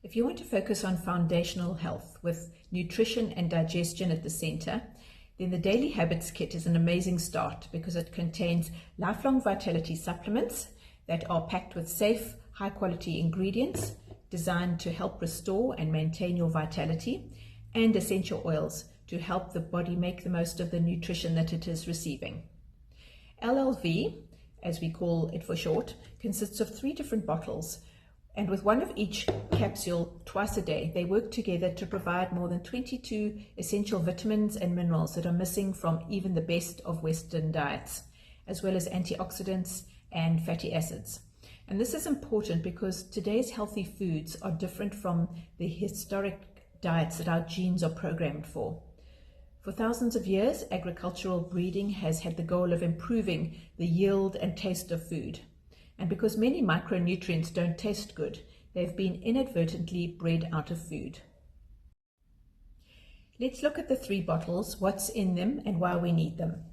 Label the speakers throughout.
Speaker 1: If you want to focus on foundational health with nutrition and digestion at the center, then the Daily Habits Kit is an amazing start because it contains lifelong vitality supplements that are packed with safe, high-quality ingredients designed to help restore and maintain your vitality, and essential oils to help the body make the most of the nutrition that it is receiving. LLV, as we call it for short, consists of 3 different bottles, and with one of each capsule twice a day, they work together to provide more than 22 essential vitamins and minerals that are missing from even the best of Western diets, as well as antioxidants and fatty acids. And this is important because today's healthy foods are different from the historic diets that our genes are programmed for. For thousands of years, agricultural breeding has had the goal of improving the yield and taste of food. And because many micronutrients don't taste good, they've been inadvertently bred out of food. Let's look at the 3 bottles, what's in them and why we need them.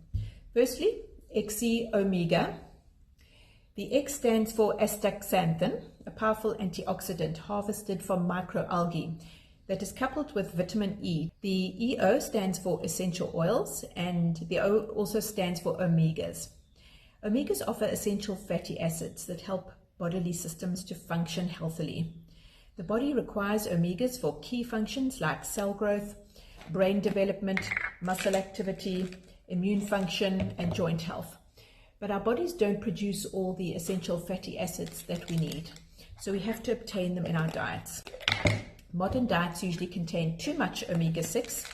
Speaker 1: Firstly, Omega. The X stands for astaxanthin, a powerful antioxidant harvested from microalgae that is coupled with vitamin E. The EO stands for essential oils, and the O also stands for omegas. Omegas offer essential fatty acids that help bodily systems to function healthily. The body requires omegas for key functions like cell growth, brain development, muscle activity, immune function, and joint health. But our bodies don't produce all the essential fatty acids that we need, so we have to obtain them in our diets. Modern diets usually contain too much omega-6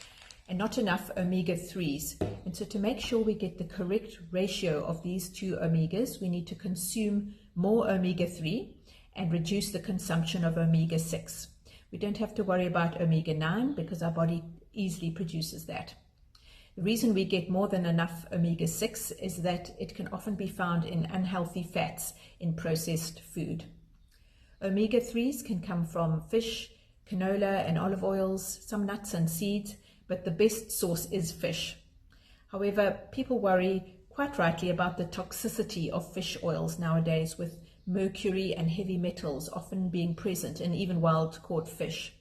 Speaker 1: and not enough omega-3s. And so to make sure we get the correct ratio of these 2 omegas, we need to consume more omega-3 and reduce the consumption of omega-6. We don't have to worry about omega-9 because our body easily produces that. The reason we get more than enough omega-6 is that it can often be found in unhealthy fats in processed food. Omega-3s can come from fish, canola and olive oils, some nuts and seeds, but the best source is fish. However, people worry quite rightly about the toxicity of fish oils nowadays, with mercury and heavy metals often being present in even wild-caught fish.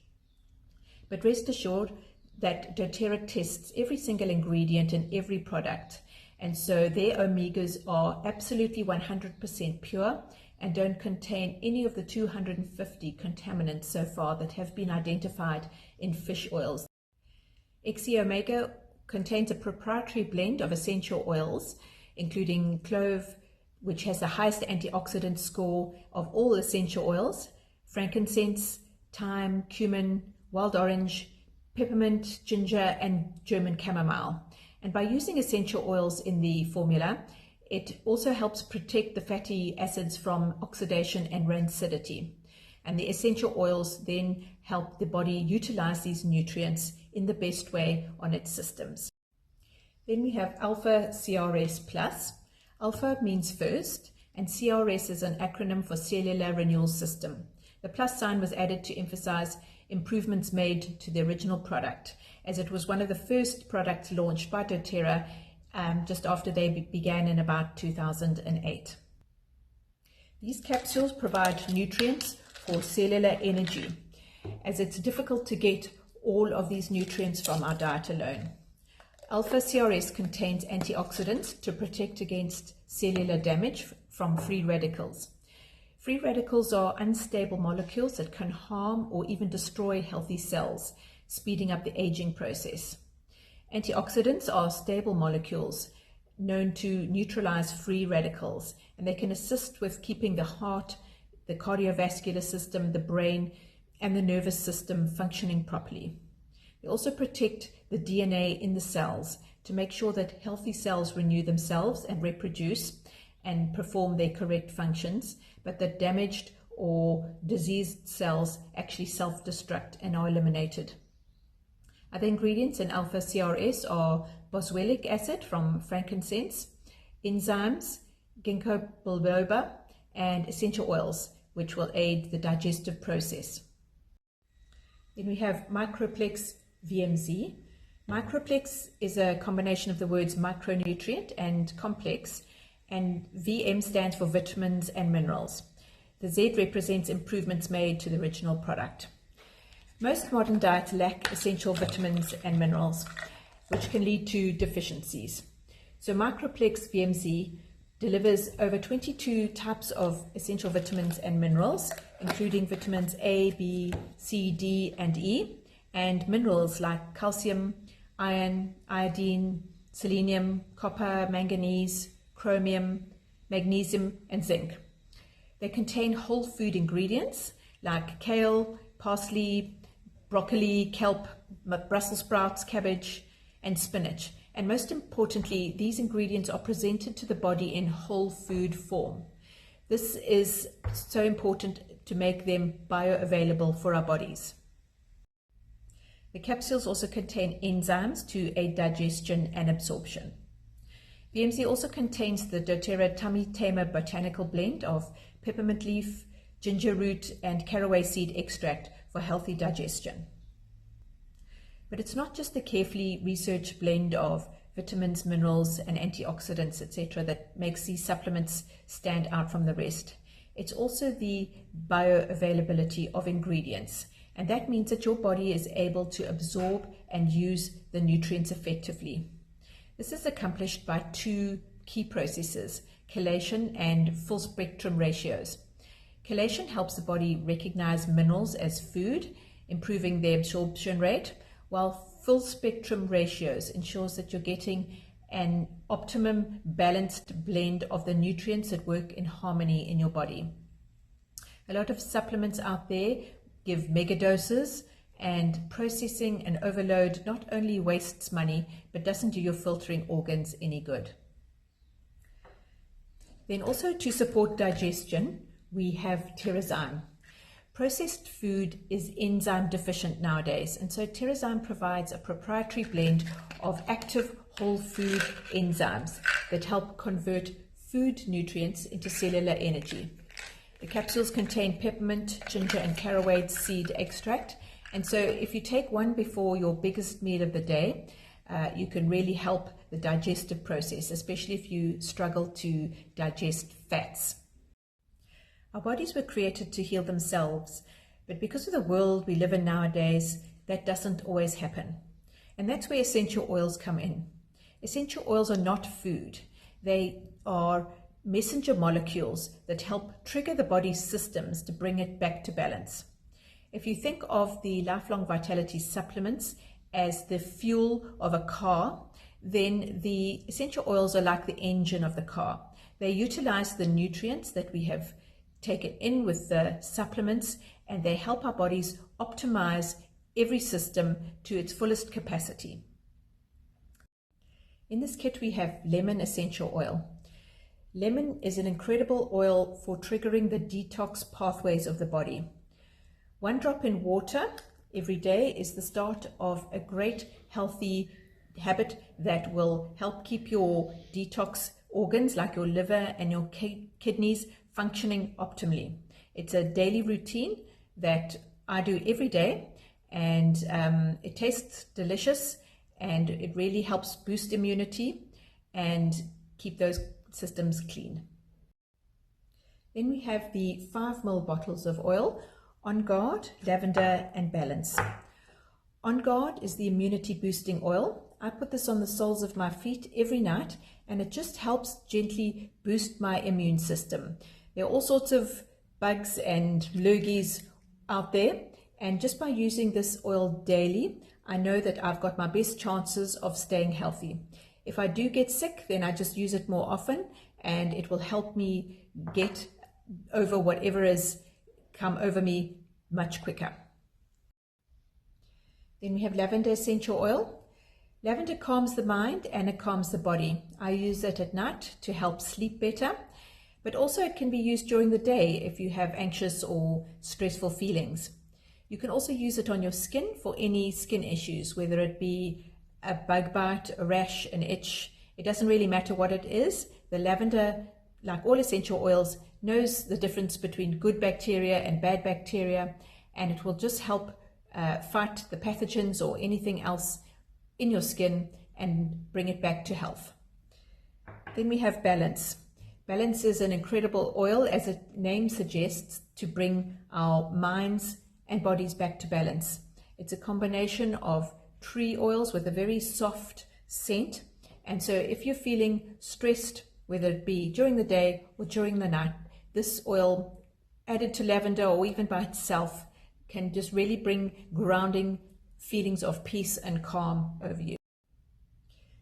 Speaker 1: But rest assured that dōTERRA tests every single ingredient in every product, and so their omegas are absolutely 100% pure and don't contain any of the 250 contaminants so far that have been identified in fish oils. Omega contains a proprietary blend of essential oils, including clove, which has the highest antioxidant score of all essential oils, frankincense, thyme, cumin, wild orange, peppermint, ginger, and German chamomile. And by using essential oils in the formula, it also helps protect the fatty acids from oxidation and rancidity. And the essential oils then help the body utilize these nutrients in the best way on its systems. Then we have Alpha CRS Plus. Alpha means first, and CRS is an acronym for Cellular Renewal System. The plus sign was added to emphasize improvements made to the original product, as it was one of the first products launched by dōTERRA just after they began in about 2008. These capsules provide nutrients for cellular energy, as it's difficult to get all of these nutrients from our diet alone. Alpha CRS contains antioxidants to protect against cellular damage from free radicals. Free radicals are unstable molecules that can harm or even destroy healthy cells, speeding up the aging process. Antioxidants are stable molecules known to neutralize free radicals, and they can assist with keeping the heart, the cardiovascular system, the brain, and the nervous system functioning properly. They also protect the DNA in the cells to make sure that healthy cells renew themselves and reproduce and perform their correct functions, but that damaged or diseased cells actually self-destruct and are eliminated. Other ingredients in Alpha CRS are boswellic acid from frankincense, enzymes, ginkgo biloba, and essential oils, which will aid the digestive process. Then we have Microplex VMZ. Microplex is a combination of the words micronutrient and complex, and VM stands for vitamins and minerals. The Z represents improvements made to the original product. Most modern diets lack essential vitamins and minerals, which can lead to deficiencies. So Microplex VMZ delivers over 22 types of essential vitamins and minerals, including vitamins A, B, C, D, and E, and minerals like calcium, iron, iodine, selenium, copper, manganese, chromium, magnesium, and zinc. They contain whole food ingredients like kale, parsley, broccoli, kelp, Brussels sprouts, cabbage, and spinach. And most importantly, these ingredients are presented to the body in whole food form. This is so important to make them bioavailable for our bodies. The capsules also contain enzymes to aid digestion and absorption. VMZ also contains the dōTERRA Tummy Tamer botanical blend of peppermint leaf, ginger root, and caraway seed extract for healthy digestion. But it's not just the carefully researched blend of vitamins, minerals, and antioxidants, etc., that makes these supplements stand out from the rest. It's also the bioavailability of ingredients, and that means that your body is able to absorb and use the nutrients effectively. This is accomplished by two key processes, chelation and full spectrum ratios. Chelation helps the body recognize minerals as food, improving their absorption rate, while full spectrum ratios ensures that you're getting an optimum balanced blend of the nutrients that work in harmony in your body. A lot of supplements out there give mega doses, and processing and overload not only wastes money but doesn't do your filtering organs any good. Then also to support digestion, we have Terrazyme. Processed food is enzyme deficient nowadays, and so Terrazyme provides a proprietary blend of active whole food enzymes that help convert food nutrients into cellular energy. The capsules contain peppermint, ginger, and caraway seed extract, and so if you take one before your biggest meal of the day, you can really help the digestive process, especially if you struggle to digest fats. Our bodies were created to heal themselves, but because of the world we live in nowadays, that doesn't always happen. And that's where essential oils come in. Essential oils are not food. They are messenger molecules that help trigger the body's systems to bring it back to balance. If you think of the Lifelong Vitality supplements as the fuel of a car, then the essential oils are like the engine of the car. They utilize the nutrients that we have taken in with the supplements, and they help our bodies optimize every system to its fullest capacity. In this kit we have lemon essential oil. Lemon is an incredible oil for triggering the detox pathways of the body. 1 drop in water every day is the start of a great healthy habit that will help keep your detox organs like your liver and your kidneys functioning optimally. It's a daily routine that I do every day, and it tastes delicious, and it really helps boost immunity and keep those systems clean. Then we have the 5 ml bottles of oil, On Guard, Lavender, and Balance. On Guard is the immunity boosting oil. I put this on the soles of my feet every night, and it just helps gently boost my immune system. There are all sorts of bugs and lurgies out there, and just by using this oil daily, I know that I've got my best chances of staying healthy. If I do get sick, then I just use it more often, and it will help me get over whatever has come over me much quicker. Then we have lavender essential oil. Lavender calms the mind and it calms the body. I use it at night to help sleep better, but also it can be used during the day if you have anxious or stressful feelings. You can also use it on your skin for any skin issues, whether it be a bug bite, a rash, an itch. It doesn't really matter what it is. The lavender, like all essential oils, knows the difference between good bacteria and bad bacteria, and it will just help fight the pathogens or anything else in your skin and bring it back to health. Then we have Balance. Balance is an incredible oil, as its name suggests, to bring our minds and bodies back to balance. It's a combination of tree oils with a very soft scent. And so if you're feeling stressed, whether it be during the day or during the night, this oil added to lavender or even by itself can just really bring grounding feelings of peace and calm over you.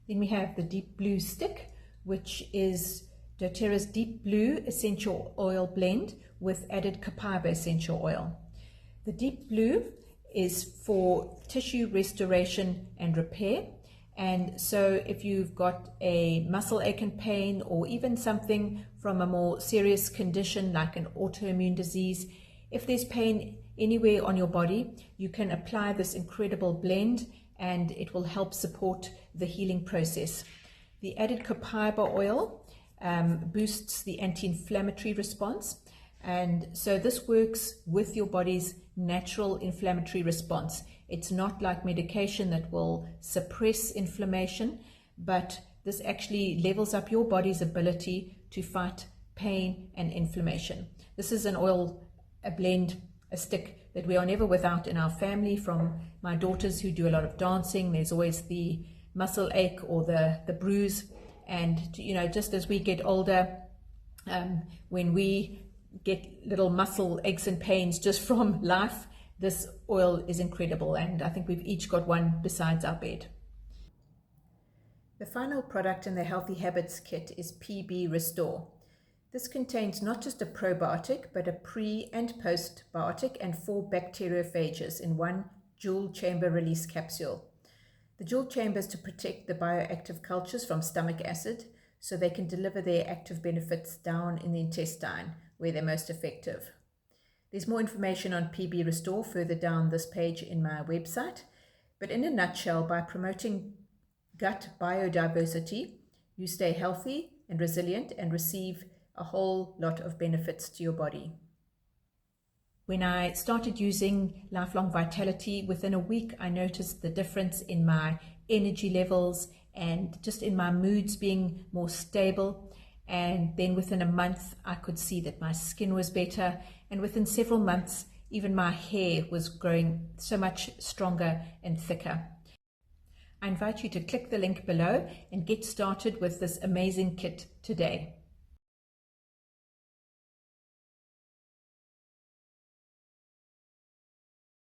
Speaker 1: Then we have the Deep Blue stick, which is doTERRA's Deep Blue essential oil blend with added copaiba essential oil. The Deep Blue is for tissue restoration and repair. And so if you've got a muscle ache and pain, or even something from a more serious condition like an autoimmune disease, if there's pain anywhere on your body, you can apply this incredible blend and it will help support the healing process. The added copaiba oil boosts the anti-inflammatory response, and so this works with your body's natural inflammatory response. It's not like medication that will suppress inflammation, but this actually levels up your body's ability to fight pain and inflammation. This is an oil, a blend, a stick that we are never without in our family. From my daughters who do a lot of dancing, there's always the muscle ache or the bruise. And you know, just as we get older, when we get little muscle aches and pains just from life, this oil is incredible, and I think we've each got one besides our bed. The final product in the Healthy Habits kit is PB Restore. This contains not just a probiotic, but a pre- and post-biotic and 4 bacteriophages in one dual chamber release capsule. The dual chamber is to protect the bioactive cultures from stomach acid, so they can deliver their active benefits down in the intestine where they're most effective. There's more information on PB Restore further down this page in my website, but in a nutshell, by promoting gut biodiversity, you stay healthy and resilient and receive a whole lot of benefits to your body. When I started using Lifelong Vitality, within a week I noticed the difference in my energy levels and just in my moods being more stable. And then within a month I could see that my skin was better, and within several months even my hair was growing so much stronger and thicker. I invite you to click the link below and get started with this amazing kit today.